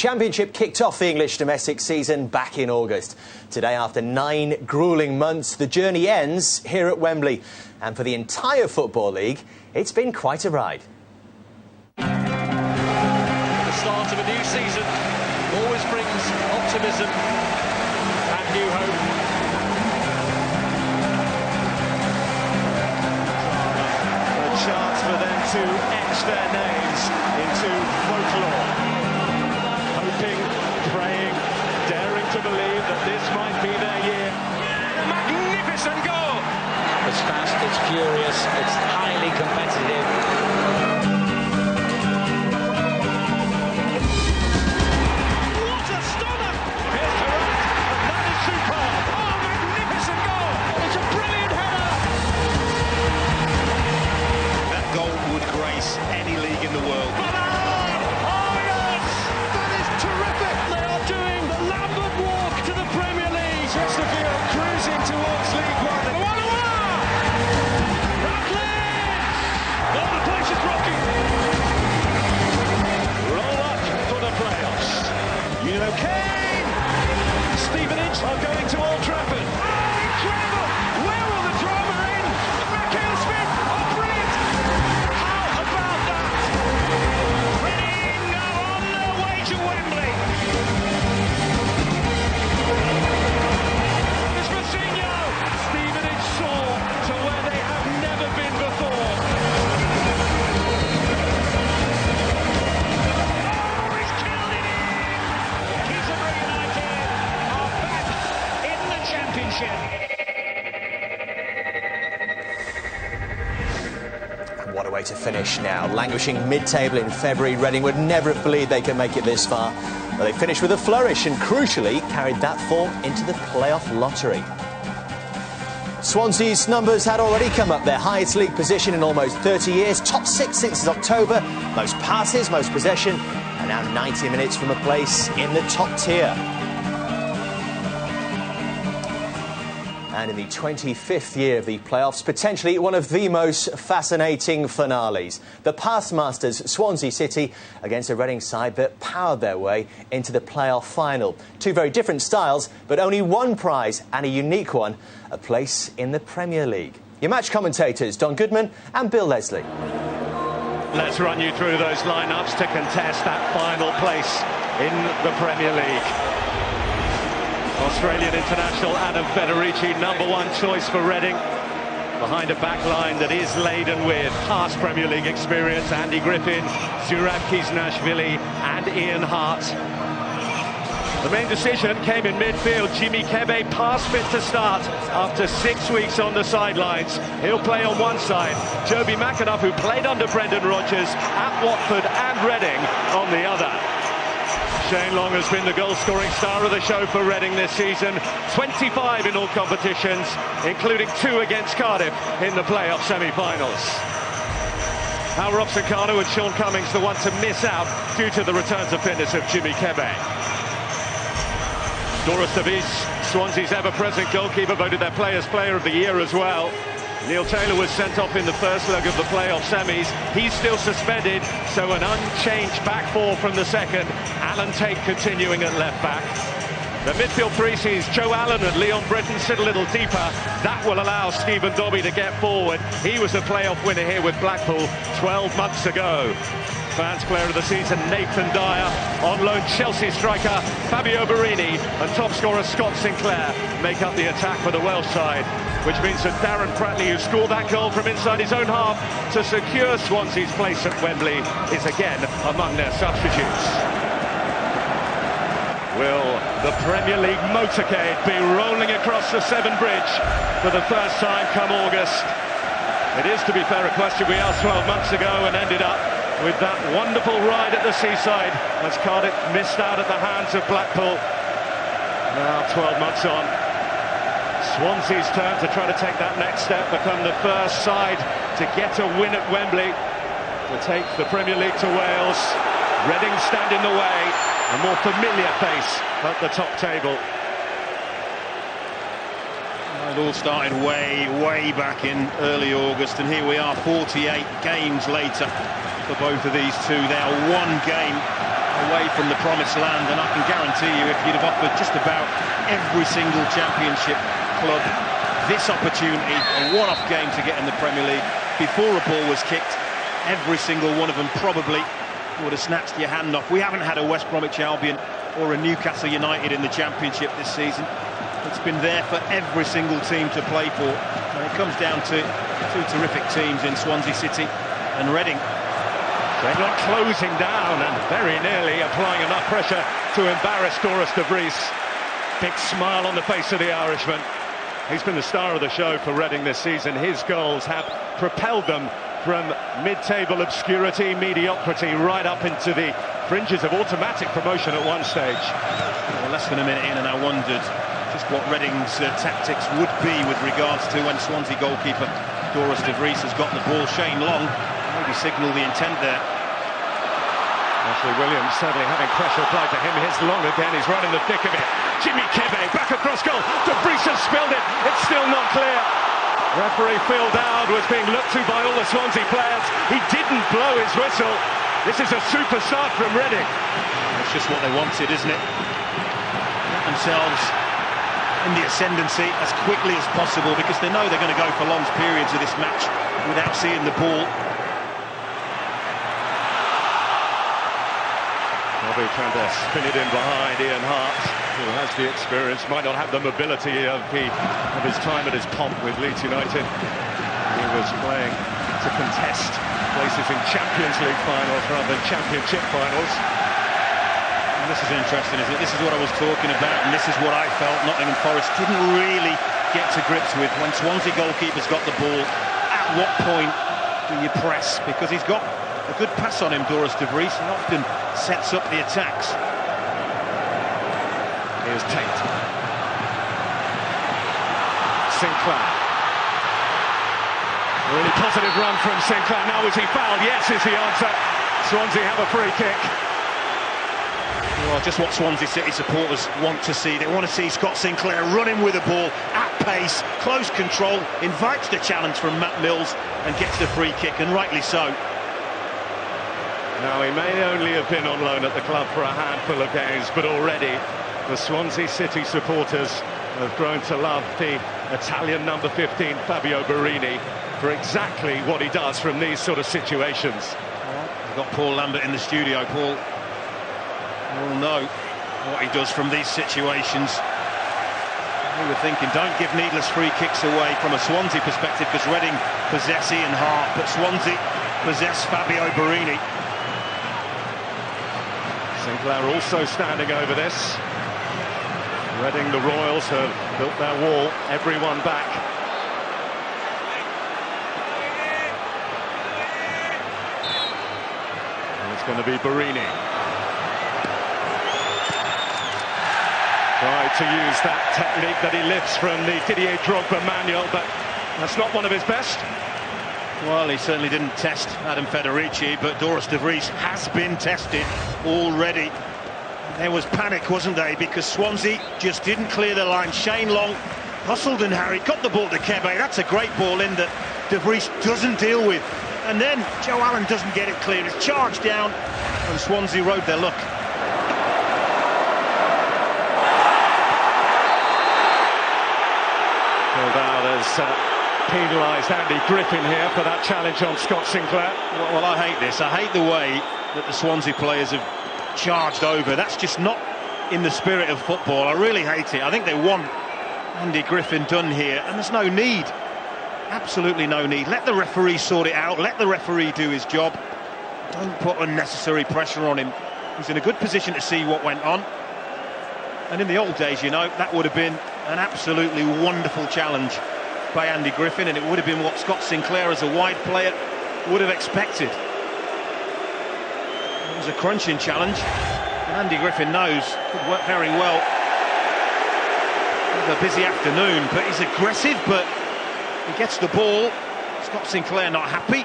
Championship kicked off the English domestic season back in August. Today, after 9 gruelling months, the journey ends here at Wembley. And for the entire Football League, it's been quite a ride. The start of a new season always brings optimism and new hope. A chance for them to etch their names into folklore. Hoping, praying, daring to believe that this might be their year. Magnificent goal! It's fast, it's furious, it's highly competitive. What a stunner! Here's Durant, and that is superb! Oh, magnificent goal! It's a brilliant header! That goal would grace any league in the world. Oh yes! That is terrific! They are doing the Lambert walk to the Premier League. Chesterfield cruising towards League One. Oh, the place is rocking! Roll up for the playoffs. You know, Kane! Stevenage are going to Old Trafford. Oh, incredible! Where will the drama end? Michael Smith, oh, brilliant! How about that? Reading are on their way to Wembley. It's Moutinho. Stevenage soar to where they have never been before. Oh, he's killed it in! Peterborough United are back in the Championship. What a way to finish now. Languishing mid-table in February, Reading would never have believed they could make it this far. But they finished with a flourish and, crucially, carried that form into the playoff lottery. Swansea's numbers had already come up, their highest league position in almost 30 years, top 6 since October, most passes, most possession, and now 90 minutes from a place in the top tier. And in the 25th year of the playoffs, potentially one of the most fascinating finales. The past masters, Swansea City, against a Reading side that powered their way into the playoff final. Two very different styles, but only one prize, and a unique one, a place in the Premier League. Your match commentators, Don Goodman and Bill Leslie. Let's run you through those lineups to contest that final place in the Premier League. Australian international Adam Federici, number 1 choice for Reading. Behind a back line that is laden with past Premier League experience, Andy Griffin, Zurab Kisnashvili and Ian Hart. The main decision came in midfield. Jimmy Kebe past fit to start after 6 weeks on the sidelines. He'll play on one side. Joby McAnuff, who played under Brendan Rodgers at Watford and Reading, on the other. Shane Long has been the goal-scoring star of the show for Reading this season. 25 in all competitions, including 2 against Cardiff in the playoff semi-finals. Hal Robson-Kanu and Sean Cummings the one to miss out due to the return to fitness of Jimmy Kebe. Doris Davies, Swansea's ever-present goalkeeper, voted their Players' Player of the Year as well. Neil Taylor was sent off in the first leg of the playoff semis. He's still suspended, so an unchanged back four from the second. Alan Tate continuing at left back. The midfield three sees Joe Allen and Leon Britton sit a little deeper. That will allow Stephen Dobbie to get forward. He was a playoff winner here with Blackpool 12 months ago. Fans Player of the Season, Nathan Dyer. On loan, Chelsea striker Fabio Barini and top scorer Scott Sinclair make up the attack for the Welsh side, which means that Darren Pratley, who scored that goal from inside his own half to secure Swansea's place at Wembley, is again among their substitutes. Will the Premier League motorcade be rolling across the Severn Bridge for the first time come August? It is, to be fair, a question we asked 12 months ago and ended up with that wonderful ride at the seaside as Cardiff missed out at the hands of Blackpool. Now 12 months on, Swansea's turn to try to take that next step, become the first side to get a win at Wembley, to take the Premier League to Wales. Reading stand in the way, a more familiar face at the top table. It all started way back in early August, and here we are 48 games later for both of these two. They are one game away from the promised land, and I can guarantee you, if you'd have offered just about every single Championship club this opportunity, a one-off game to get in the Premier League before a ball was kicked, every single one of them probably would have snatched your hand off. We haven't had a West Bromwich Albion or a Newcastle United in the Championship this season. It's been there for every single team to play for. And it comes down to two terrific teams in Swansea City and Reading. They're not closing down and very nearly applying enough pressure to embarrass Doris de Vries. Big smile on the face of the Irishman. He's been the star of the show for Reading this season. His goals have propelled them from mid-table obscurity, mediocrity, right up into the fringes of automatic promotion at one stage. Well, less than a minute in, and I wondered just what Reading's tactics would be with regards to when Swansea goalkeeper Doris de Vries has got the ball. Shane Long maybe signalled the intent there. Ashley Williams certainly having pressure applied to him. Here's Long again, he's right in the thick of it. Jimmy Kebe back across goal. De Vries has spilled it, it's still not clear. Referee Phil Dowd was being looked to by all the Swansea players. He didn't blow his whistle. This is a super start from Reading. That's just what they wanted, isn't it? Get themselves in the ascendancy as quickly as possible, because they know they're going to go for long periods of this match without seeing the ball. Bobby trying to spin it in behind Ian Hart, who has the experience, might not have the mobility of his time at his pomp with Leeds United. He was playing to contest places in Champions League finals rather than Championship finals. And this is interesting, isn't it? This is what I was talking about, and this is what I felt Nottingham Forest didn't really get to grips with. When Swansea goalkeeper's got the ball, at what point do you press? Because he's got a good pass on him, Doris de Vries, and often sets up the attacks. Here's Tate. Sinclair. Really positive run from Sinclair. Now was he fouled? Yes is the answer. Swansea have a free kick. Well, just what Swansea City supporters want to see. They want to see Scott Sinclair running with the ball at pace, close control, invites the challenge from Matt Mills and gets the free kick, and rightly so. Now, he may only have been on loan at the club for a handful of games, but already the Swansea City supporters have grown to love the Italian number 15, Fabio Barini, for exactly what he does from these sort of situations. We've got Paul Lambert in the studio. Paul will know what he does from these situations. We were thinking, don't give needless free kicks away from a Swansea perspective, because Reading possess Ian Hart, but Swansea possess Fabio Barini. Sinclair also standing over this. Reading, the Royals, have built their wall, everyone back. And it's going to be Barini. Tried to use that technique that he lifts from the Didier Drogba manual, but that's not one of his best. Well, he certainly didn't test Adam Federici, but Doris de Vries has been tested already. There was panic, wasn't there, because Swansea just didn't clear the line. Shane Long hustled and harried, got the ball to Kebe. That's a great ball in that de Vries doesn't deal with. And then Joe Allen doesn't get it clear. It's charged down, and Swansea rode their luck. Phil Dowd has penalised Andy Griffin here for that challenge on Scott Sinclair. Well, I hate this. I hate the way that the Swansea players have charged over. That's just not in the spirit of football. I really hate it. I think they want Andy Griffin done here, and there's no need. Absolutely no need. Let the referee sort it out. Let the referee do his job. Don't put unnecessary pressure on him. He's in a good position to see what went on. And in the old days, you know, that would have been an absolutely wonderful challenge by Andy Griffin, and it would have been what Scott Sinclair, as a wide player, would have expected. It was a crunching challenge, and Andy Griffin knows could work very well. It's a busy afternoon, but he's aggressive, but he gets the ball. Scott Sinclair not happy.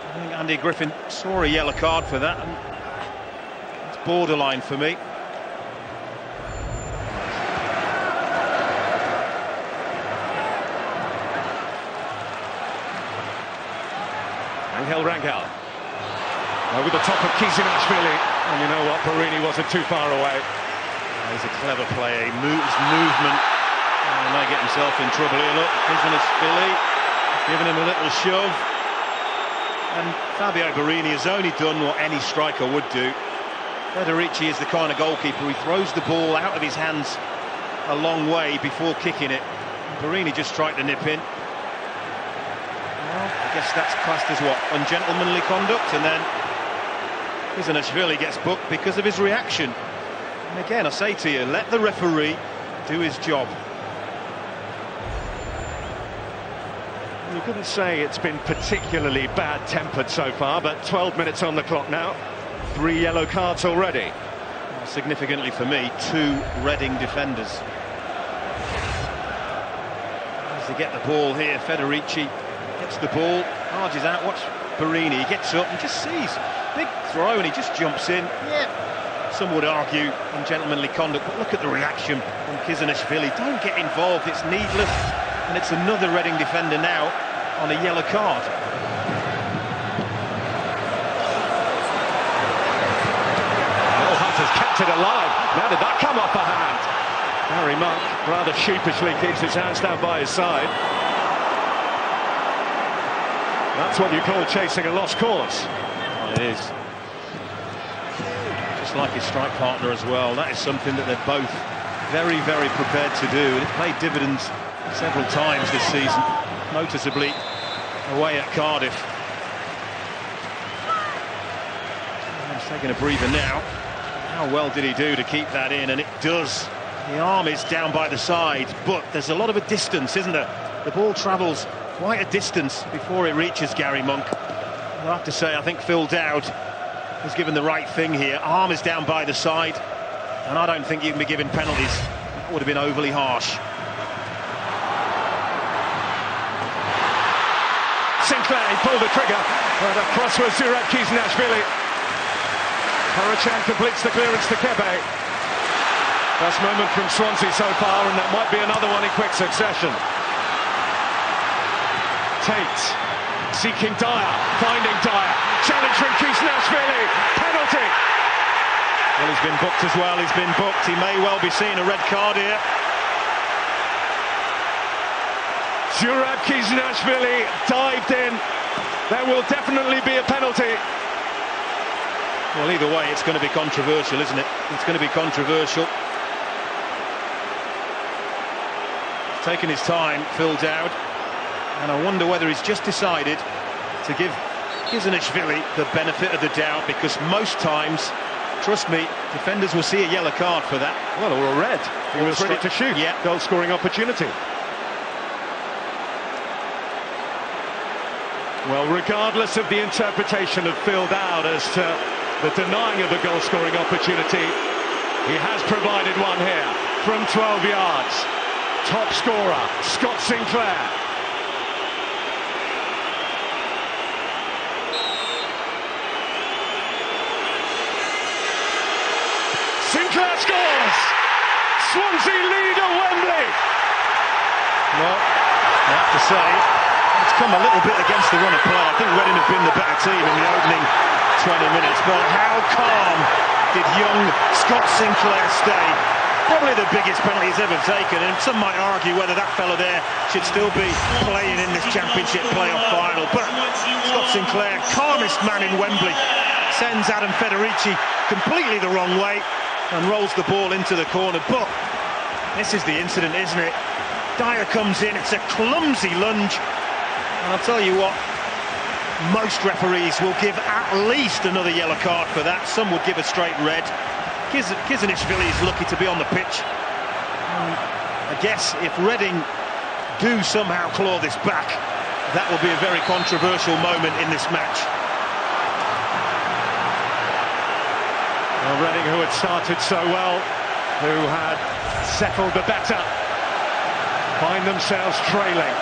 I think Andy Griffin saw a yellow card for that, and it's borderline for me. Rangel. Over the top of Kizinashvili, and you know what, Barini wasn't too far away. He's a clever player, he moves movement, and he may get himself in trouble here. Look, Kizinashvili giving him a little shove, and Fabio Barini has only done what any striker would do. Federici is the kind of goalkeeper, he throws the ball out of his hands a long way before kicking it. Barini just tried to nip in. Well, I guess that's classed as what? Ungentlemanly conduct, and then Kizinashvili gets booked because of his reaction. And again, I say to you, let the referee do his job. You couldn't say it's been particularly bad-tempered so far, but 12 minutes on the clock now. 3 yellow cards already. Well, significantly for me, 2 Reading defenders. As they get the ball here, Federici gets the ball, charges out, watch Barini, he gets up and just sees. Big throw and he just jumps in. Yeah, some would argue ungentlemanly conduct, but look at the reaction from Kizinashvili. Don't get involved, it's needless. And it's another Reading defender now on a yellow card. Hunter's kept it alive. Now did that come off a hand? Harry Monk rather sheepishly keeps his hands down by his side. That's what you call chasing a lost cause. Well, it is. Just like his strike partner as well. That is something that they're both very, very prepared to do. And it paid dividends several times this season, noticeably away at Cardiff. He's taking a breather now. How well did he do to keep that in? And it does. The arm is down by the side, but there's a lot of a distance, isn't there? The ball travels quite a distance before it reaches Gary Monk. I have to say, I think Phil Dowd has given the right thing here. Arm is down by the side, and I don't think you can be given penalties. That would have been overly harsh. Sinclair, he pulled the trigger, but across was Zurab Kizinashvili. Karachan completes the clearance to Kebe. Best moment from Swansea so far, and that might be another one in quick succession. Tate seeking Dyer, finding Dyer, challenge from Kizinashvili, penalty. Well, he's been booked as well, he's been booked. He may well be seeing a red card here. Zurab Kizinashvili dived in. There will definitely be a penalty. Well, either way, it's going to be controversial, isn't it? It's going to be controversial. Taking his time, Phil Dowd. And I wonder whether he's just decided to give Kizinashvili the benefit of the doubt, because most times, trust me, defenders will see a yellow card for that. Well, or a red. He was ready to shoot. Yeah. Goal-scoring opportunity. Well, regardless of the interpretation of Phil Dowd as to the denying of the goal-scoring opportunity, he has provided one here from 12 yards. Top scorer, Scott Sinclair. Sinclair scores! Swansea lead at Wembley! Well, I have to say, it's come a little bit against the run of play. I think Reading have been the better team in the opening 20 minutes, but how calm did young Scott Sinclair stay? Probably the biggest penalty he's ever taken, and some might argue whether that fella there should still be playing in this championship playoff final. But Scott Sinclair, calmest man in Wembley, sends Adam Federici completely the wrong way and rolls the ball into the corner. But this is the incident, isn't it? Dyer comes in, it's a clumsy lunge, and I'll tell you what, most referees will give at least another yellow card for that. Some would give a straight red. Kizinashvili is lucky to be on the pitch. I guess if Reading do somehow claw this back, that will be a very controversial moment in this match. Well, Reading, who had started so well, who had settled the better, find themselves trailing.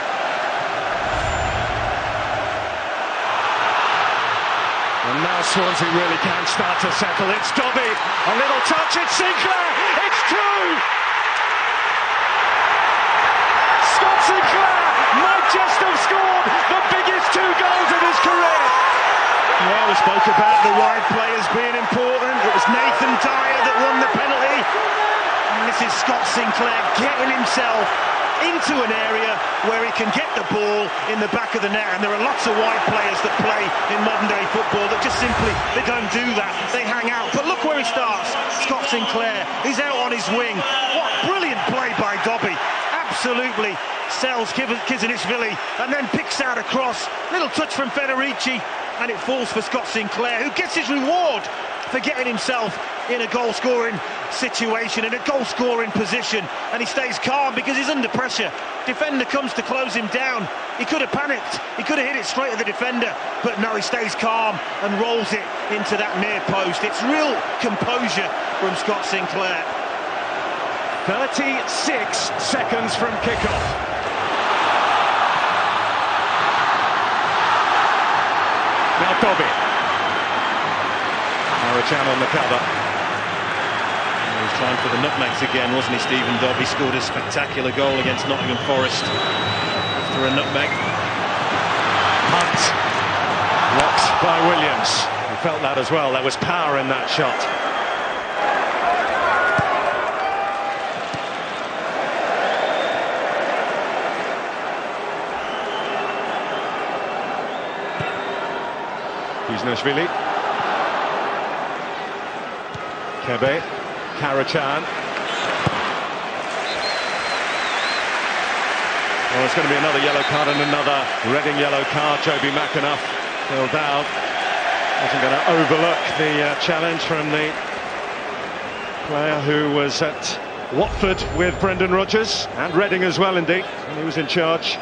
And now Swansea really can start to settle. It's Dobby, a little touch, it's Sinclair, it's two! Scott Sinclair might just have scored the biggest 2 goals of his career! Well, we spoke about the wide players being important. It was Nathan Dyer that won the penalty. And this is Scott Sinclair getting himself into an area where he can get the ball in the back of the net. And there are lots of wide players that play in modern day football that just simply, they don't do that. They hang out. But look where he starts. Scott Sinclair, he's out on his wing. What brilliant play by Dobby. Absolutely sells Kizanishvili and then picks out a cross. Little touch from Federici and it falls for Scott Sinclair, who gets his reward for getting himself in a goal-scoring situation, in a goal-scoring position, and he stays calm because he's under pressure. Defender comes to close him down. He could have panicked, he could have hit it straight at the defender, but no, he stays calm and rolls it into that near post. It's real composure from Scott Sinclair. 36 seconds from kickoff. Now Dobby. Marichan on the cover. He was trying for the nutmegs again, wasn't he, Stephen Dobby? Scored a spectacular goal against Nottingham Forest after a nutmeg. Hunt. Blocked by Williams. He felt that as well. There was power in that shot. Kizanishvili. Kebe. Karachan. Well, it's going to be another yellow card and another Reading yellow card. Joby McAnuff, Phil Dowd, wasn't going to overlook the challenge from the player who was at Watford with Brendan Rodgers, and Reading as well indeed, and he was in charge.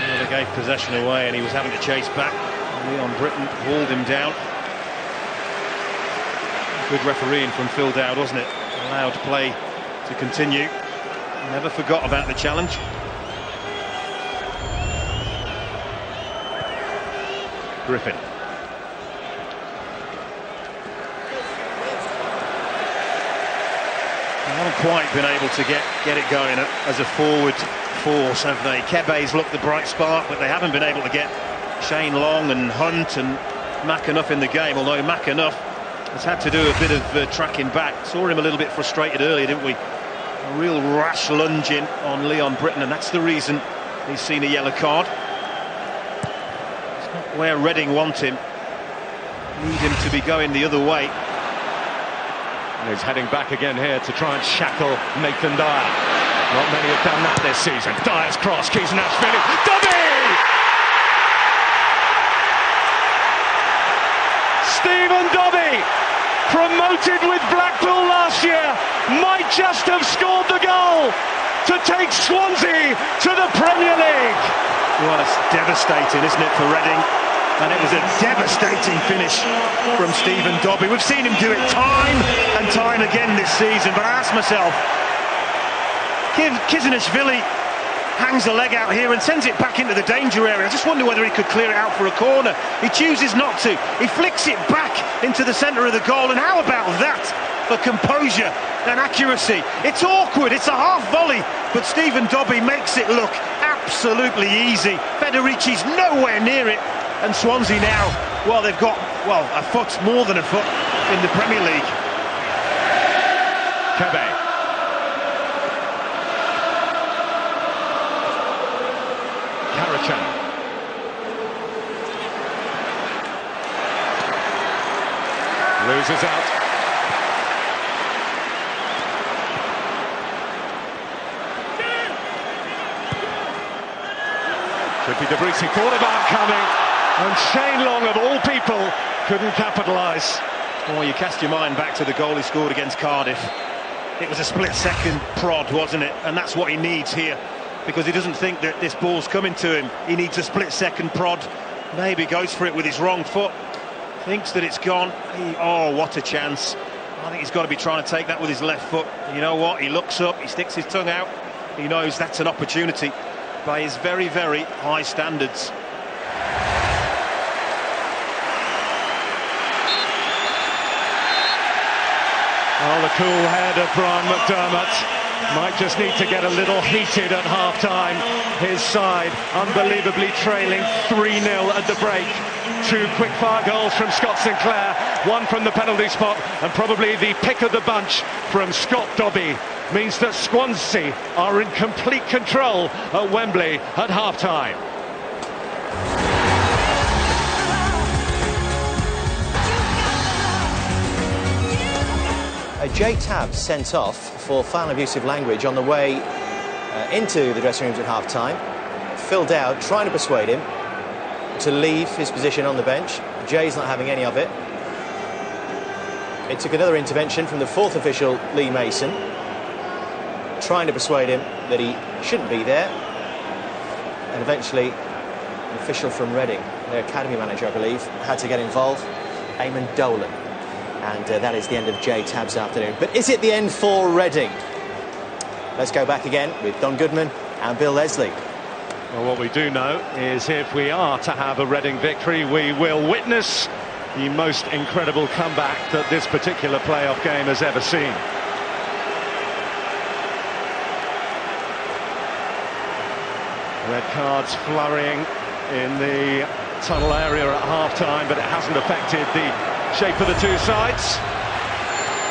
Well, they gave possession away and he was having to chase back. Leon Britton hauled him down. Good refereeing from Phil Dowd, wasn't it? Allowed play to continue. Never forgot about the challenge. Griffin. They haven't quite been able to get it going as a forward force, have they? Kebe's looked the bright spark, but they haven't been able to get Shane Long and Hunt and McAnuff in the game, although McAnuff has had to do a bit of tracking back. Saw him a little bit frustrated earlier, didn't we? A real rash lunge in on Leon Britton, and that's the reason he's seen a yellow card. It's not where Reading want him. Need him to be going the other way. And he's heading back again here to try and shackle Nathan Dyer. Not many have done that this season. Dyer's cross, Kizanishvili. Dobby! Stephen Dobby, promoted with Blackpool last year, might just have scored the goal to take Swansea to the Premier League. Well, it's devastating, isn't it, for Reading? And it was a devastating finish from Stephen Dobby. We've seen him do it time and time again this season, but I ask myself, Kizanishvili hangs a leg out here and sends it back into the danger area. I just wonder whether he could clear it out for a corner. He chooses not to. He flicks it back into the centre of the goal, and how about that for composure and accuracy? It's awkward, it's a half volley, but Stephen Dobby makes it look absolutely easy. Federici's nowhere near it, and Swansea now, well, they've got, well, a foot, more than a foot in the Premier League. Kebe. Karachan. Loses out. Should be Debrisi, thought about coming, and Shane Long, of all people, couldn't capitalise. Well, you cast your mind back to the goal he scored against Cardiff. It was a split-second prod, wasn't it? And that's what he needs here, because he doesn't think that this ball's coming to him. He needs a split-second prod. Maybe goes for it with his wrong foot. Thinks that it's gone. Oh, what a chance. I think he's got to be trying to take that with his left foot. You know what? He looks up, he sticks his tongue out. He knows that's an opportunity by his very, very high standards. Oh, the cool head of Brian McDermott might just need to get a little heated at half-time. His side unbelievably trailing 3-0 at the break. 2 quick-fire goals from Scott Sinclair, 1 from the penalty spot, and probably the pick of the bunch from Scott Dobby means that Swansea are in complete control at Wembley at half-time. Jay Tabb sent off for foul abusive language on the way into the dressing rooms at half-time. Phil Dowd trying to persuade him to leave his position on the bench. Jay's not having any of it. It took another intervention from the 4th official, Lee Mason, trying to persuade him that he shouldn't be there. And eventually, an official from Reading, their academy manager, I believe, had to get involved, Eamon Dolan. And that is the end of Jay Tabb's afternoon. But is it the end for Reading? Let's go back again with Don Goodman and Bill Leslie. Well, what we do know is if we are to have a Reading victory, we will witness the most incredible comeback that this particular playoff game has ever seen. Red cards flurrying in the tunnel area at half-time, but it hasn't affected the shape of the two sides.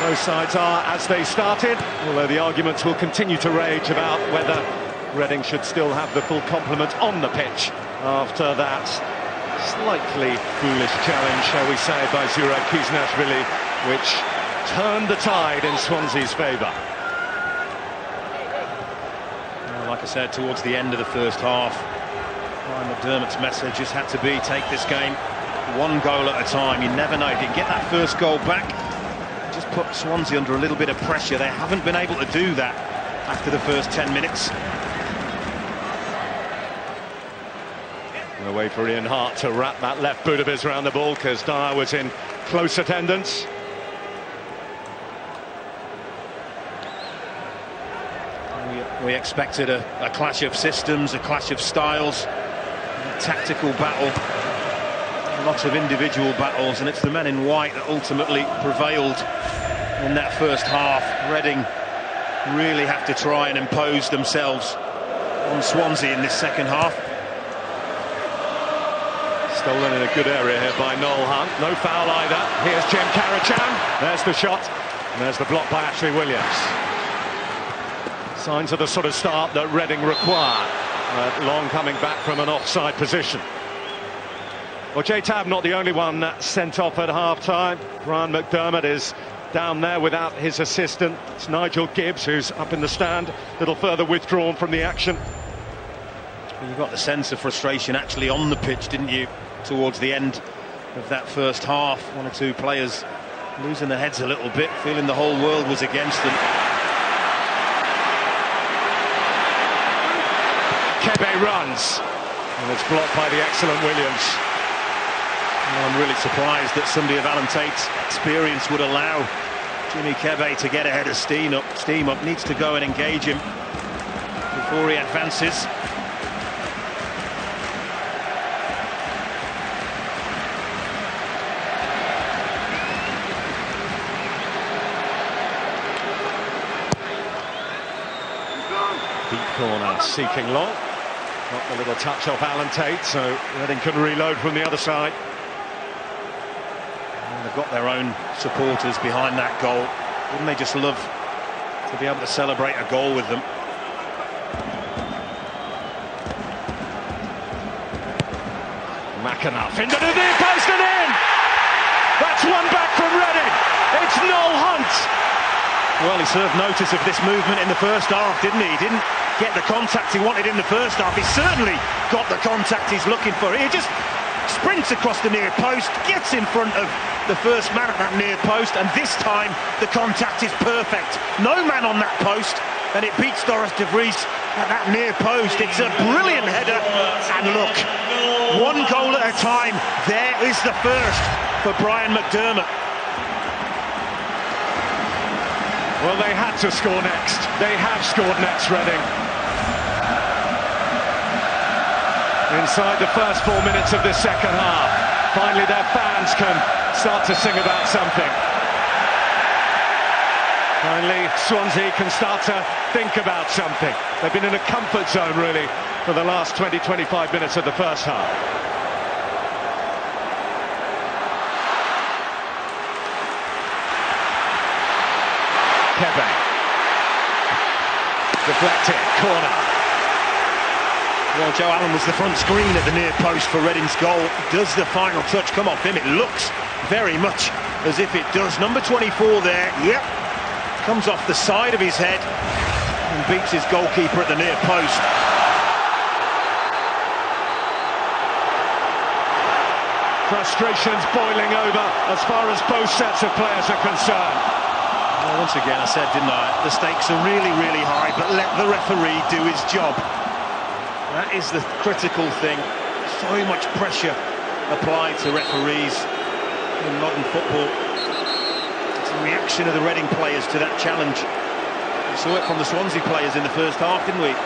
Both sides are as they started, although the arguments will continue to rage about whether Reading should still have the full complement on the pitch after that slightly foolish challenge, shall we say, by Zurab Kiznashvili, which turned the tide in Swansea's favour. Well, like I said, towards the end of the first half, Brian McDermott's message just had to be, take this game 1 goal at a time. You never know, if you can get that first goal back, just put Swansea under a little bit of pressure. They haven't been able to do that after the first 10 minutes. A way for Ian Hart to wrap that left boot of his around the ball, because Dyer was in close attendance. We expected a clash of systems, a clash of styles, a tactical battle, lots of individual battles, and it's the men in white that ultimately prevailed in that first half. Reading really have to try and impose themselves on Swansea in this second half. Stolen in a good area here by Noel Hunt. No foul either. Here's Jim Karacham. There's the shot. And there's the block by Ashley Williams. Signs of the sort of start that Reading require. Long coming back from an offside position. Well, Jay Tabb not the only one sent off at half-time. Brian McDermott is down there without his assistant. It's Nigel Gibbs who's up in the stand, a little further withdrawn from the action. You got the sense of frustration actually on the pitch, didn't you, towards the end of that first half? 1 or 2 players losing their heads a little bit, feeling the whole world was against them. Kebe runs, and it's blocked by the excellent Williams. Well, I'm really surprised that somebody of Alan Tate's experience would allow Jimmy Kebe to get ahead of steam up. Needs to go and engage him before he advances. Deep corner, seeking long. Got the little touch off Alan Tate, so Reading can reload from the other side. And they've got their own supporters behind that goal. Wouldn't they just love to be able to celebrate a goal with them? McAnuff into the near post and in! That's one back from Reading. It's Noel Hunt. Well, he served notice of this movement in the first half, didn't he? He didn't get the contact he wanted in the first half. He certainly got the contact he's looking for. He just sprints across the near post, gets in front of the first man at that near post, and this time the contact is perfect. No man on that post, and it beats Doris de Vries at that near post. It's a brilliant header, and look, 1 goal at a time. There is the first for Brian McDermott. Well, they had to score next. They have scored next, Reading. Inside the first 4 minutes of this second half, finally their fans can start to sing about something. Finally, Swansea can start to think about something. They've been in a comfort zone, really, for the last 20-25 minutes of the first half. Kebe. Deflected, corner. Well, Joe Allen was the front screen at the near post for Reading's goal. Does the final touch come off him? It looks very much as if it does. Number 24 there, yep. Comes off the side of his head and beats his goalkeeper at the near post. Frustrations boiling over as far as both sets of players are concerned. Well, once again, I said, didn't I? The stakes are really, really high, but let the referee do his job. That is the critical thing. So much pressure applied to referees in modern football. It's the reaction of the Reading players to that challenge. We saw it from the Swansea players in the first half, didn't we?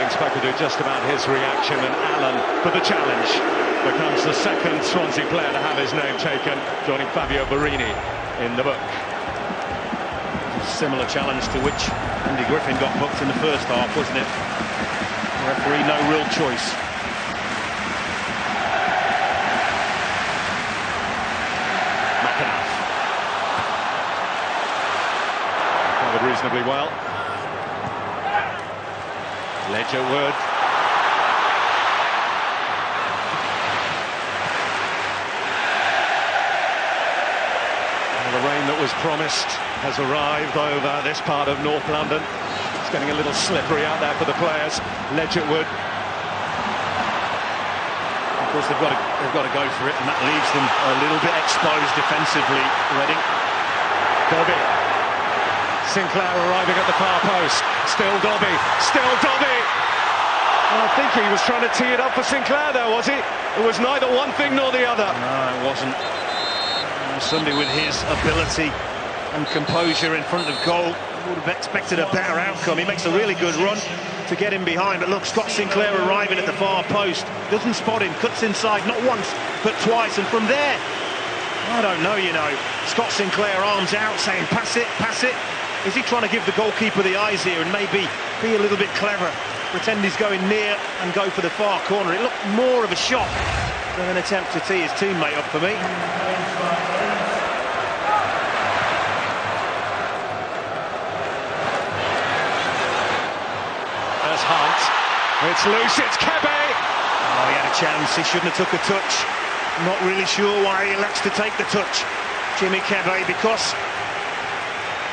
Spoken to just about his reaction, and Allen for the challenge becomes the second Swansea player to have his name taken, joining Fabio Borini in the book. A similar challenge to which Andy Griffin got booked in the first half, wasn't it? The referee, no real choice. McAnuff covered reasonably well. Ledgerwood. Well, the rain that was promised has arrived over this part of North London. It's getting a little slippery out there for the players. Ledgerwood. Of course, they've got to go for it, and that leaves them a little bit exposed defensively. Reading. Dobby. Sinclair arriving at the far post. Still Dobby. Still Dobby. Well, I think he was trying to tee it up for Sinclair there, was he? It was neither one thing nor the other. No, it wasn't. Somebody with his ability and composure in front of goal would have expected a better outcome. He makes a really good run to get him behind, but look, Scott Sinclair arriving at the far post, doesn't spot him, cuts inside not once but twice, and from there, I don't know, you know, Scott Sinclair arms out saying pass it, pass it. Is he trying to give the goalkeeper the eyes here and maybe be a little bit clever, pretend he's going near and go for the far corner? It looked more of a shot than an attempt to tee his teammate up for me. There's Hunt. It's loose, it's Kebe. Oh, he had a chance, he shouldn't have took a touch. Not really sure why he elects to take the touch, Jimmy Kebe, because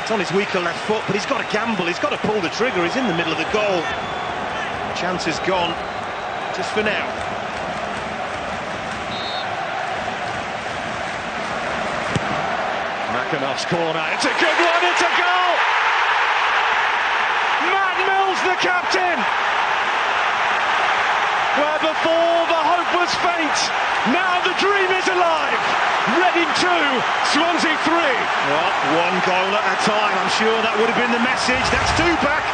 it's on his weaker left foot, but he's got to gamble, he's got to pull the trigger, he's in the middle of the goal. Chance is gone, just for now. McAnuff's corner, it's a good one, it's a goal! Matt Mills, the captain! Where before the hope was faint, now the dream is alive! Reading 2, Swansea 3. Well, one goal at a time, I'm sure that would have been the message. That's two back.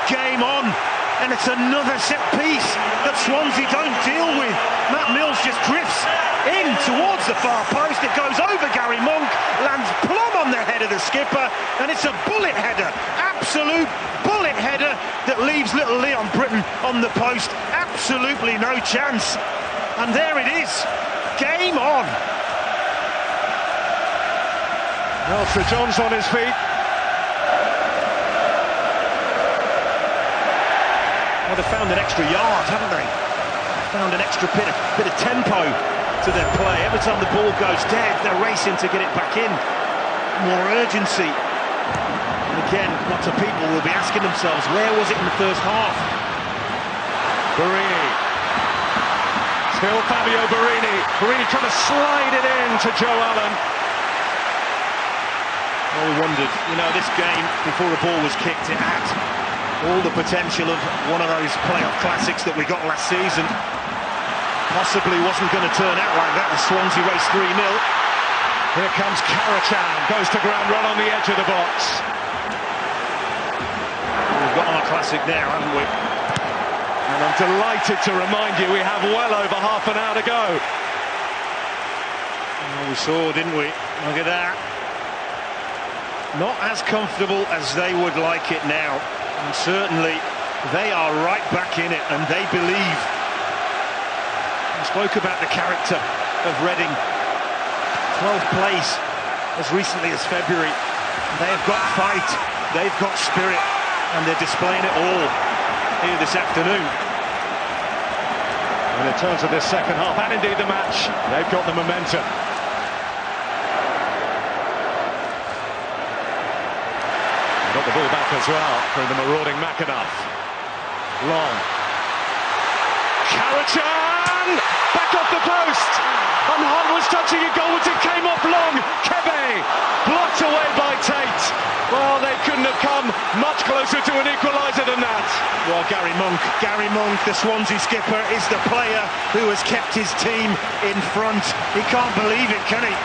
Game on. And it's another set piece that Swansea don't deal with. Matt Mills just drifts in towards the far post. It goes over Gary Monk, lands plumb on the head of the skipper, and it's a bullet header. Absolute bullet header that leaves little Leon Britton on the post. Absolutely no chance. And there it is. Game on. Well, Sir John's on his feet. Well, they've found an extra yard, haven't they? Found an extra bit of tempo to their play. Every time the ball goes dead, they're racing to get it back in. More urgency. And again, lots of people will be asking themselves, where was it in the first half? Borini. Still Fabio Borini. Borini trying to slide it in to Joe Allen. Well, we wondered, you know, this game, before the ball was kicked, it had all the potential of one of those playoff classics that we got last season. Possibly wasn't going to turn out like that. The Swansea race 3-0. Here comes Karachan, goes to ground run on the edge of the box. We've got on a classic there, haven't we? And I'm delighted to remind you we have well over half an hour to go. Well, we saw, didn't we? Look at that. not as comfortable as they would like it now. And certainly they are right back in it, and they believe. I spoke about the character of Reading. 12th place as recently as February. They have got fight, they've got spirit, and they're displaying it all here this afternoon. And in terms of this second half, and indeed the match, they've got the momentum. Got the ball back as well from the marauding McAnuff. Long. Carachan! Back off the post! And Hunt was touching a goal, it came off long. Kebe blocked away by Tate. Well, they couldn't have come much closer to an equaliser than that. Well, Gary Monk, the Swansea skipper, is the player who has kept his team in front. He can't believe it, can he?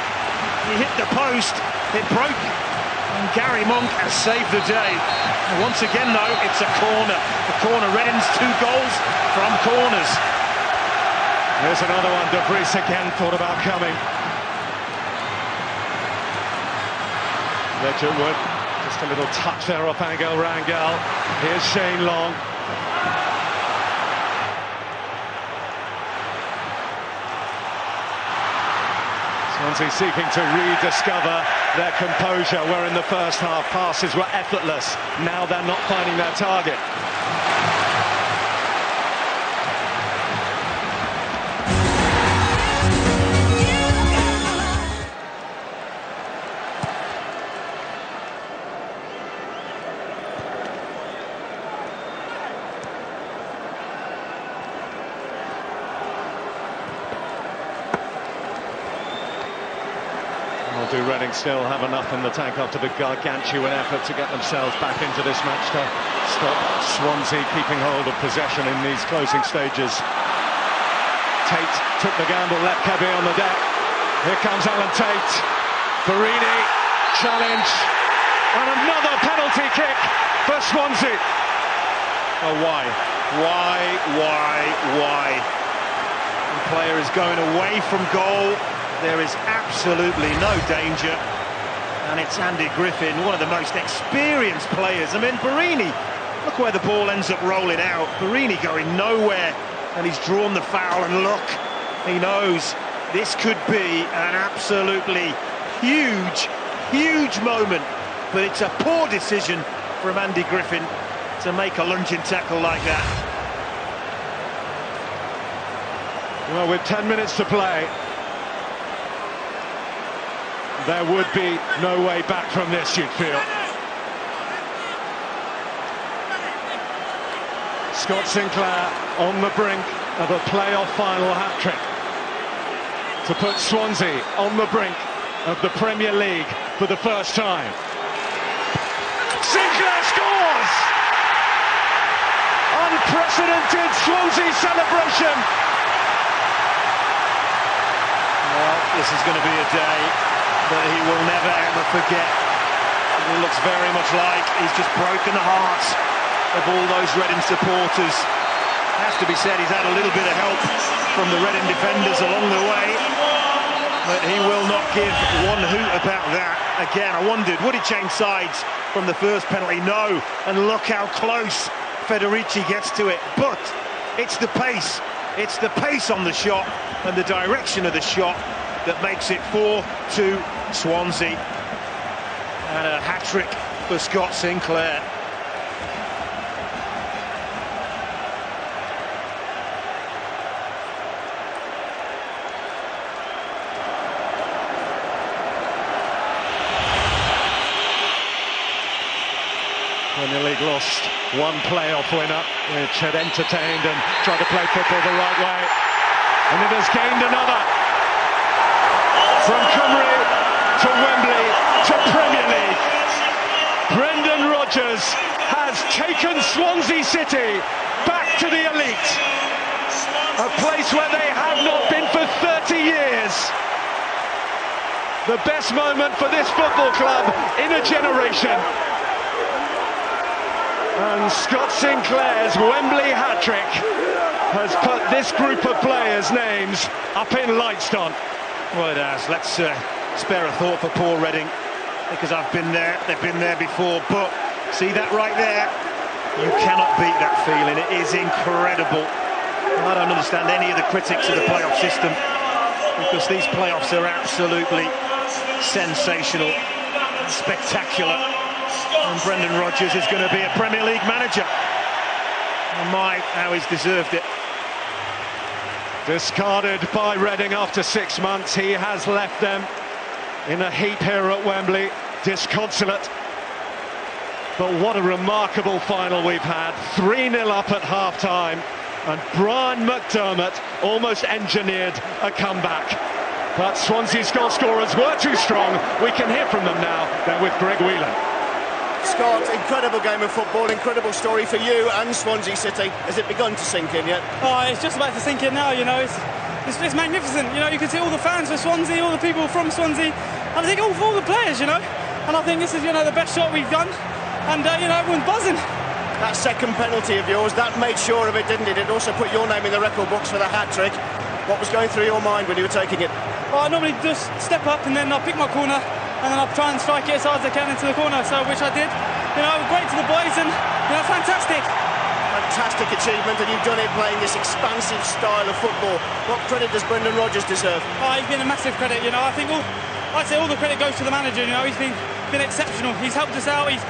He hit the post, it broke, and Gary Monk has saved the day. And once again, though, it's a corner. The corner, Reading's 2 goals from corners. Here's another one. De Vries again thought about coming. Wood, just a little touch there off Angel Rangel. Here's Shane Long. Swansea seeking to rediscover their composure, where in the first half passes were effortless. Now they're not finding their target. Do Reading still have enough in the tank after the gargantuan effort to get themselves back into this match to stop Swansea keeping hold of possession in these closing stages? Tate took the gamble, left Kebe on the deck. Here comes Alan Tate. Barini, challenge, and another penalty kick for Swansea. Oh, why? The player is going away from goal. There is absolutely no danger, and it's Andy Griffin, one of the most experienced players. I mean, Barini, look where the ball ends up rolling out. Barini going nowhere, and he's drawn the foul, and look, he knows this could be an absolutely huge moment, but it's a poor decision from Andy Griffin to make a lunging tackle like that. Well, with 10 minutes to play, there would be no way back from this, you'd feel. Scott Sinclair on the brink of a playoff final hat-trick to put Swansea on the brink of the Premier League for the first time. Sinclair scores! Unprecedented Swansea celebration. Well, this is going to be a day that he will never ever forget. It looks very much like he's just broken the hearts of all those Reading supporters. It has to be said, he's had a little bit of help from the Reading defenders along the way, but he will not give one hoot about that. Again, I wondered, would he change sides from the first penalty? No, and look how close Federici gets to it. But it's the pace on the shot and the direction of the shot that makes it 4-2 Swansea, and a hat-trick for Scott Sinclair. Premier League lost one playoff winner, which had entertained and tried to play football the right way, and it has gained another. From Cymru to Wembley to Premier League, Brendan Rodgers has taken Swansea City back to the elite. A place where they have not been for 30 years. The best moment for this football club in a generation. And Scott Sinclair's Wembley hat-trick has put this group of players' names up in lights, Don. Well, it has. Let's spare a thought for poor Reading. because I've been there, they've been there before, but see that right there? You cannot beat that feeling. It is incredible. And I don't understand any of the critics of the playoff system, because these playoffs are absolutely sensational, spectacular. And Brendan Rodgers is going to be a Premier League manager. And my, how he's deserved it. Discarded by Reading after 6 months, he has left them in a heap here at Wembley, disconsolate. But what a remarkable final we've had. 3-0 up at half-time, and Brian McDermott almost engineered a comeback. But Swansea's goal scorers were too strong. We can hear from them now. They're with Greg Whelan. Scott, incredible game of football, incredible story for you and Swansea City. Has it begun to sink in yet? Oh, it's just about to sink in now, you know. It's magnificent, you know. You can see all the fans for Swansea, all the people from Swansea, and I think all the players, you know. And I think this is, you know, the best shot we've done, and you know, everyone's buzzing. That second penalty of yours, that made sure of it, didn't it? It also put your name in the record books for the hat-trick. What was going through your mind when you were taking it? Well, I normally just step up and then I'll pick my corner, and then I'll try and strike it as hard as I can into the corner, so which I did. You know, great to the boys, and you know, fantastic. Fantastic achievement, and you've done it playing this expansive style of football. What credit does Brendan Rodgers deserve? Oh, he's been a massive credit, you know. I think I'd say all the credit goes to the manager, you know. He's been exceptional. He's helped us out. He's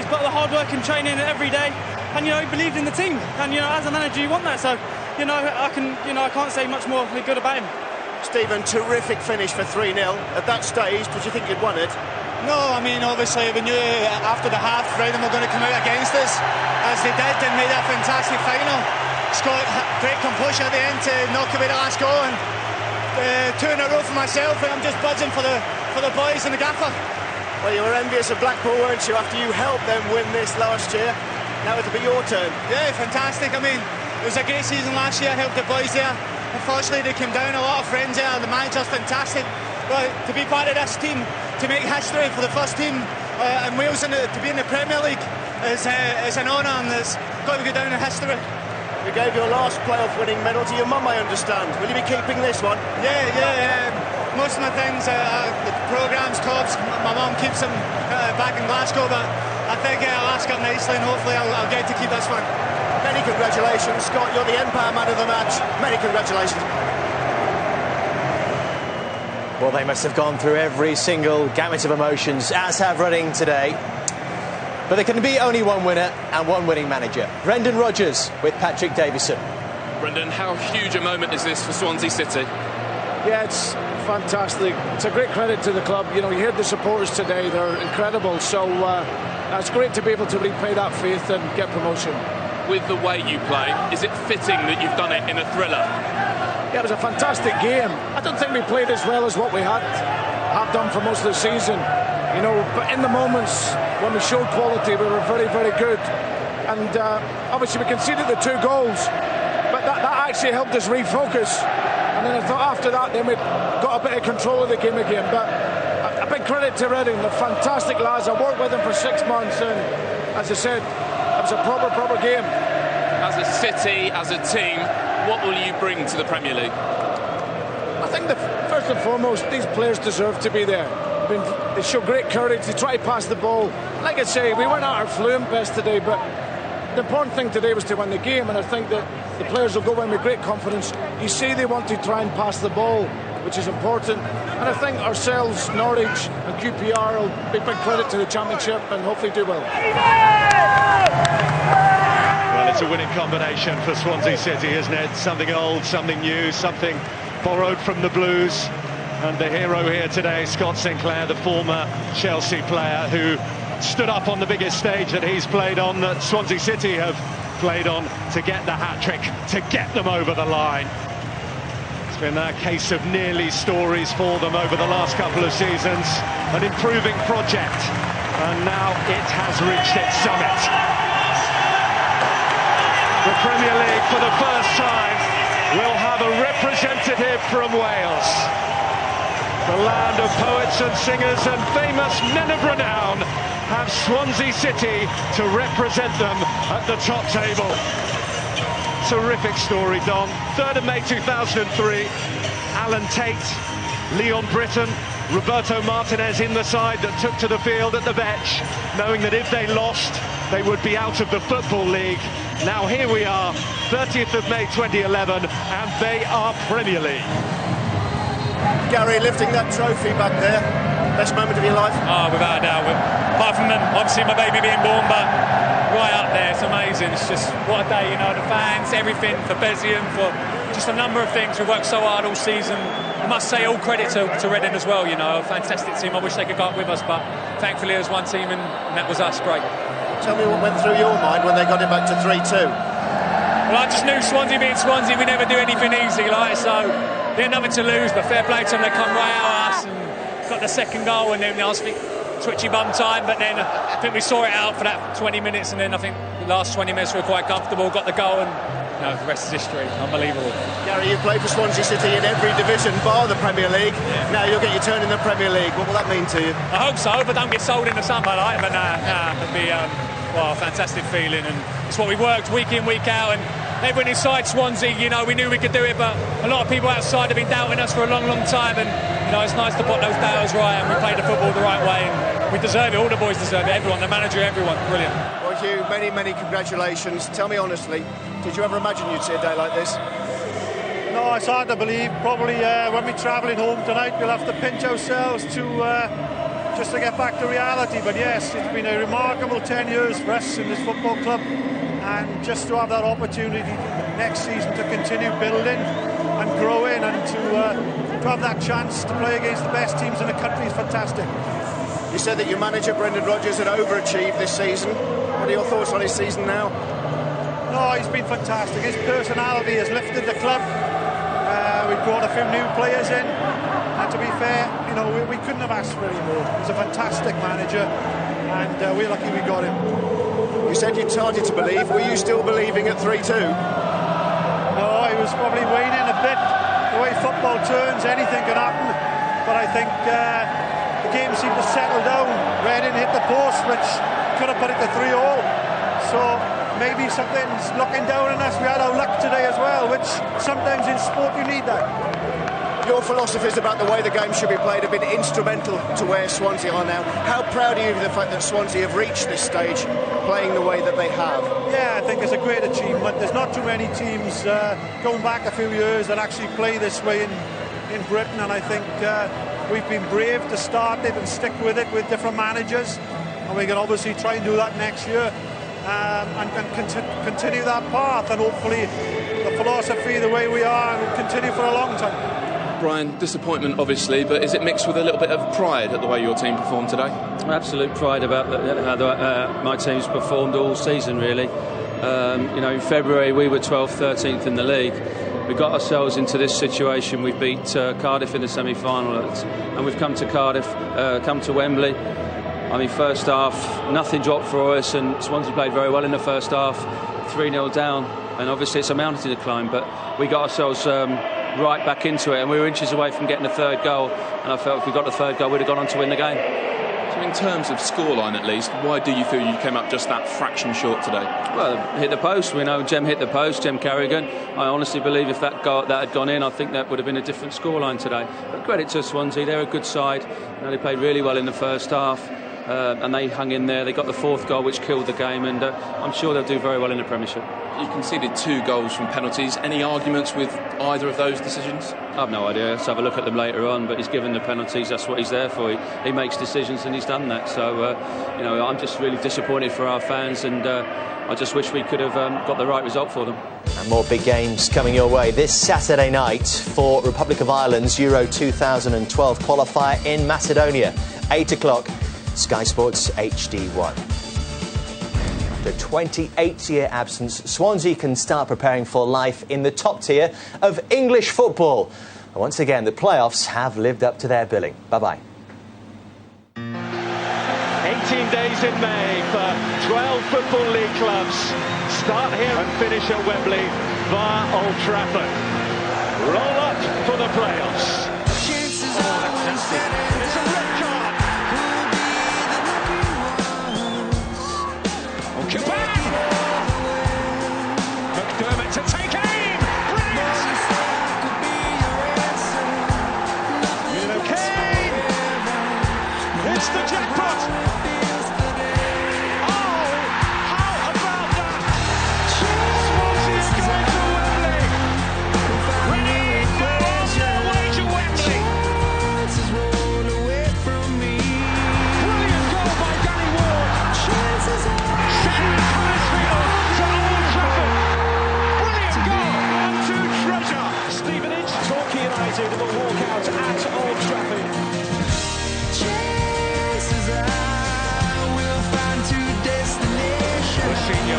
put the hard work and training every day, and you know, he believed in the team. And you know, as a manager, you want that. So, you know, I can't say much more good about him. Stephen, terrific finish for 3-0. At that stage, did you think you'd won it? No, I mean, obviously we knew after the half Reading were going to come out against us, as they did, and made a fantastic final. Scott, great composure at the end to knock away the last goal, and 2 in a row for myself, and I'm just buzzing for the boys and the gaffer. Well, you were envious of Blackpool, weren't you, after you helped them win this last year? Now it'll be your turn. Yeah, fantastic. I mean, it was a great season last year. I helped the boys there. Unfortunately, they came down, a lot of friends there. The manager's fantastic. But to be part of this team, to make history for the first team in Wales, and to be in the Premier League is an honour, and it's got to go down in history. You gave your last playoff winning medal to your mum, I understand. Will you be keeping this one? Yeah. Most of my things, the programmes, tops, my mum keeps them back in Glasgow, but I think I'll ask her nicely, and hopefully I'll get to keep this one. Many congratulations, Scott. You're the Empire man of the match. Many congratulations. Well, they must have gone through every single gamut of emotions, as have Reading today. But there can be only one winner and one winning manager. Brendan Rodgers with Patrick Davison. Brendan, how huge a moment is this for Swansea City? Yeah, it's fantastic. It's a great credit to the club. You know, you heard the supporters today, they're incredible. So it's great to be able to repay that faith and get promotion. With the way you play, is it fitting that you've done it in a thriller? Yeah, it was a fantastic game. I don't think we played as well as what we have done for most of the season. You know, but in the moments when we showed quality, we were very, very good. And obviously we conceded the 2 goals, but that actually helped us refocus. And then I thought after that, then we got a bit of control of the game again. But a big credit to Reading, they're fantastic lads. I worked with them for 6 months, and as I said, it was a proper game. As a city, as a team, what will you bring to the Premier League? I think first and foremost, these players deserve to be there. I mean, they show great courage, they try to pass the ball. Like I say, we weren't at our fluent best today, but the important thing today was to win the game, and I think that the players will go in with great confidence. You see they want to try and pass the ball, which is important. And I think ourselves, Norwich and QPR will be big credit to the Championship and hopefully do well. Well, it's a winning combination for Swansea City, isn't it? Something old, something new, something borrowed from the Blues. And the hero here today, Scott Sinclair, the former Chelsea player who stood up on the biggest stage that he's played on, that Swansea City have played on, to get the hat-trick, to get them over the line. It's been a case of nearly stories for them over the last couple of seasons, an improving project, and now it has reached its summit. The Premier League, for the first time, will have a representative from Wales. The land of poets and singers and famous men of renown have Swansea City to represent them at the top table. Terrific story, Don. 3rd of May 2003, Alan Tate, Leon Britton, Roberto Martinez in the side that took to the field at the bench, knowing that if they lost, they would be out of the Football League. Now here we are, 30th of May 2011, and they are Premier League. Gary, lifting that trophy back there, best moment of your life? Oh, without a doubt. Apart from obviously my baby being born, but right up there, it's amazing. It's just, what a day, you know, the fans, everything, for Bezium, for just a number of things. We worked so hard all season. I must say all credit to Reading as well, you know, a fantastic team. I wish they could go up with us, but thankfully there was one team and that was us. Great. Tell me what went through your mind when they got it back to 3-2. Well, I just knew Swansea being Swansea, we never do anything easy, like, so they had nothing to lose, but fair play to them, they come right out at us and got the second goal, and then I was twitchy bum time, but then I think we saw it out for that 20 minutes, and then I think the last 20 minutes we were quite comfortable, got the goal, and you know, the rest is history. Unbelievable. Gary, you played for Swansea City in every division bar the Premier League. Yeah. Now you'll get your turn in the Premier League. What will that mean to you? I hope so, but don't get sold in the summer, like. But it'd be a fantastic feeling, and it's what we worked week in, week out, and everyone inside Swansea, you know, we knew we could do it, but a lot of people outside have been doubting us for a long, long time, and you know, it's nice to put those doubters right, and we played the football the right way, and we deserve it. All the boys deserve it. Everyone, the manager, everyone, brilliant. Well, Hugh, many, many congratulations. Tell me honestly, did you ever imagine you'd see a day like this? No, it's hard to believe. Probably when we're travelling home tonight, we'll have to pinch ourselves to just to get back to reality. But yes, it's been a remarkable 10 years for us in this football club, and just to have that opportunity next season to continue building and growing, and to have that chance to play against the best teams in the country is fantastic. You said that your manager Brendan Rodgers had overachieved this season. What are your thoughts on his season now? No, he's been fantastic. His personality has lifted the club. We've brought a few new players in, and to be fair, you know, we couldn't have asked for any more. He's a fantastic manager, and we're lucky we got him. You said you'd started to believe. Were you still believing at 3-2? No, I was probably waning a bit. The way football turns, anything can happen. But I think the game seemed to settle down. Reading hit the post, which could have put it to 3-all. So maybe something's looking down on us. We had our luck today as well, which sometimes in sport you need that. Your philosophies about the way the game should be played have been instrumental to where Swansea are now. How proud are you of the fact that Swansea have reached this stage playing the way that they have? Yeah, I think it's a great achievement. There's not too many teams going back a few years that actually play this way in Britain, and I think we've been brave to start it and stick with it with different managers, and we can obviously try and do that next year. And continue that path, and hopefully the philosophy, the way we are, will continue for a long time. Brian, disappointment obviously, but is it mixed with a little bit of pride at the way your team performed today? Absolute pride about how my team's performed all season, really. You know, in February we were 12th, 13th in the league. We got ourselves into this situation. We beat Cardiff in the semi-final, and we've come to Cardiff, come to Wembley. I mean, first half, nothing dropped for us, and Swansea played very well in the first half, 3-0 down, and obviously it's a mountain to climb, but we got ourselves right back into it, and we were inches away from getting the third goal, and I felt if we got the third goal, we'd have gone on to win the game. So in terms of scoreline at least, why do you feel you came up just that fraction short today? Well, hit the post. We know Jem hit the post, Jem Carrigan. I honestly believe if that had gone in, I think that would have been a different scoreline today. But credit to Swansea, they're a good side. You know, they played really well in the first half. And they hung in there. They got the fourth goal, which killed the game, and I'm sure they'll do very well in the Premiership. You conceded 2 goals from penalties. Any arguments with either of those decisions? I've no idea. Let's have a look at them later on, but he's given the penalties. That's what he's there for. He makes decisions, and he's done that. So, you know, I'm just really disappointed for our fans, and I just wish we could have got the right result for them. And more big games coming your way this Saturday night for Republic of Ireland's Euro 2012 qualifier in Macedonia. 8 o'clock. SkySports HD1. After a 28-year absence, Swansea can start preparing for life in the top tier of English football. And once again, the playoffs have lived up to their billing. Bye-bye. 18 days in May for 12 Football League clubs. Start here and finish at Wembley via Old Trafford. Roll up for the playoffs. McDermott to take aim! Brilliant! Kane!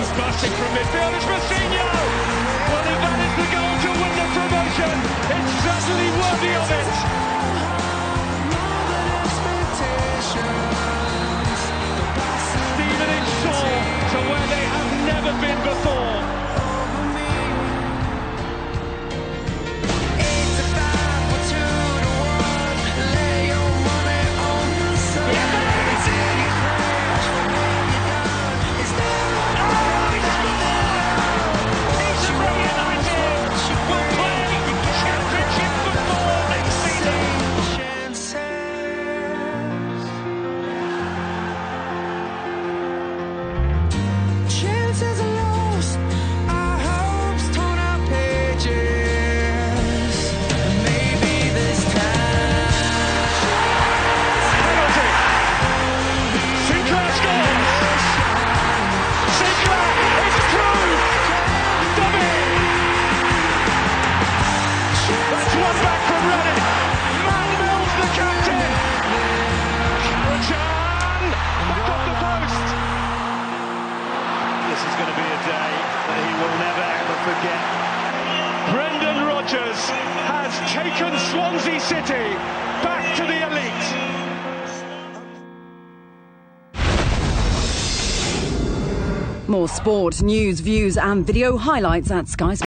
Rogers bursting from midfield. It's Moutinho. Well, if that is the goal to win the promotion, it's certainly worthy of it. Steven in soar to where they have never been before. Brendan Rodgers has taken Swansea City back to the elite. More sport, news, views and video highlights at SkySports.